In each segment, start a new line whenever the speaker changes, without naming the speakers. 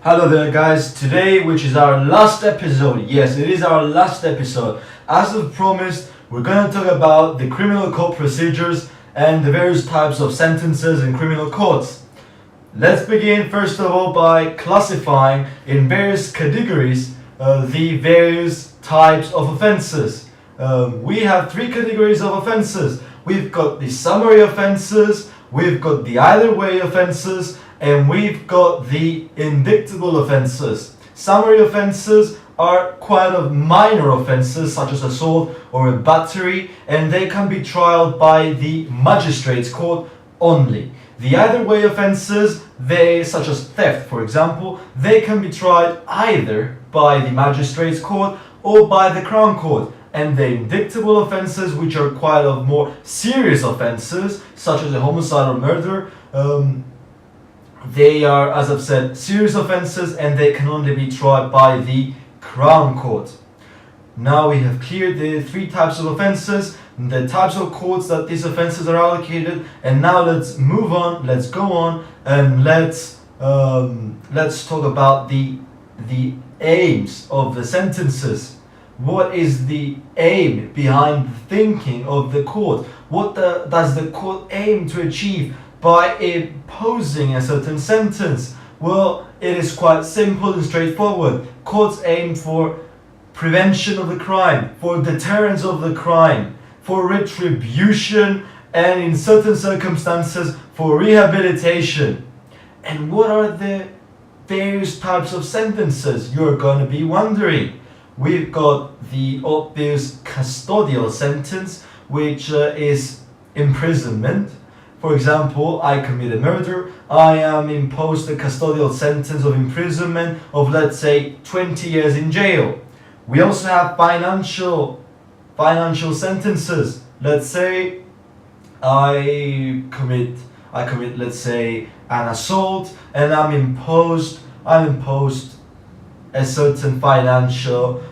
Hello there guys, today which is our last episode, yes it is our last episode. As of promised, we're going to talk about the criminal court procedures and the various types of sentences in criminal courts. Let's begin first of all by classifying in various categories the various types of offenses. We have three categories of offenses. We've got the summary offenses, we've got the either way offenses, and we've got the indictable offenses. Summary offenses are quite of minor offenses such as assault or a battery, and they can be tried by the magistrate's court only. The either way offenses, such as theft for example, they can be tried either by the magistrate's court or by the crown court. And the indictable offenses, which are quite of more serious offenses such as a homicide or murder, they are, as I've said, serious offenses and they can only be tried by the Crown Court. Now we have cleared the three types of offenses, the types of courts that these offenses are allocated, and now let's move on, let's go on, and let's talk about the aims of the sentences. What is the aim behind the thinking of the court? What does the court aim to achieve by imposing a certain sentence? Well, it is quite simple and straightforward. Courts aim for prevention of the crime, for deterrence of the crime, for retribution, and in certain circumstances for rehabilitation. And what are the various types of sentences? You're going to be wondering. We've got the obvious custodial sentence, which is imprisonment. For example, I commit a murder, I am imposed a custodial sentence of imprisonment of, let's say, 20 years in jail. We also have financial sentences. Let's say I commit, let's say, an assault, and I'm imposed a certain financial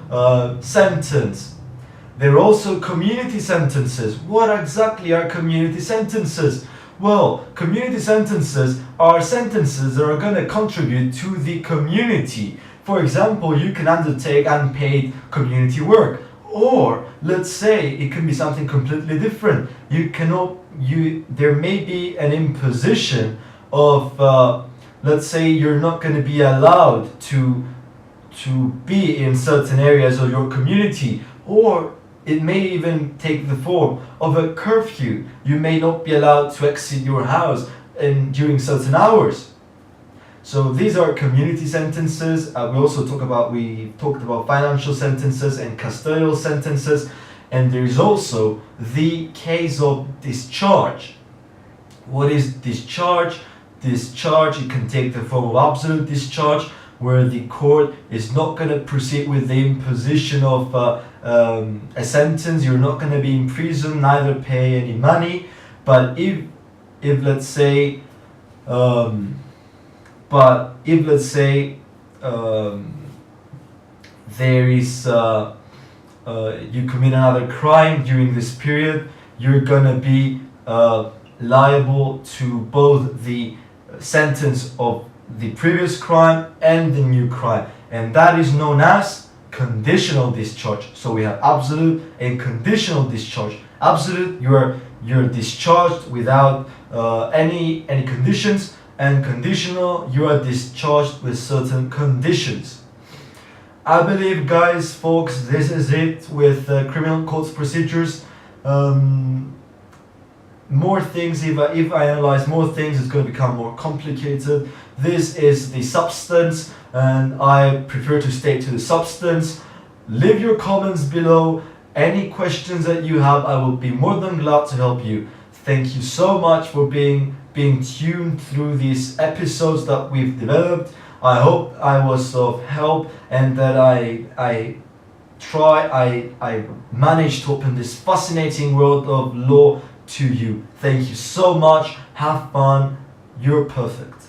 sentence. There are also community sentences. What exactly are community sentences? Well, community sentences are sentences that are going to contribute to the community. For example, you can undertake unpaid community work. Or, let's say, it can be something completely different. There may be an imposition of, let's say, you're not going to be allowed to be in certain areas of your community, or it may even take the form of a curfew. You may not be allowed to exit your house during certain hours. So these are community sentences. We talked about financial sentences and custodial sentences, and there is also the case of discharge. What is discharge? Discharge, it can take the form of absolute discharge, where the court is not going to proceed with the imposition of a sentence. You're not going to be in prison, neither pay any money. But if let's say there is you commit another crime during this period, you're going to be liable to both the sentence of the previous crime and the new crime, and that is known as conditional discharge. So we have absolute and conditional discharge. Absolute, you're discharged without any conditions, and conditional, you are discharged with certain conditions. I believe, guys, folks, this is it with criminal court procedures. More things, if I analyze more things, it's going to become more complicated. This is the substance, and I prefer to stay to the substance. Leave your comments below. Any questions that you have, I will be more than glad to help you. Thank you so much for being tuned through these episodes that we've developed. I hope I was of help, and that I managed to open this fascinating world of law to you. Thank you so much. Have fun. You're perfect.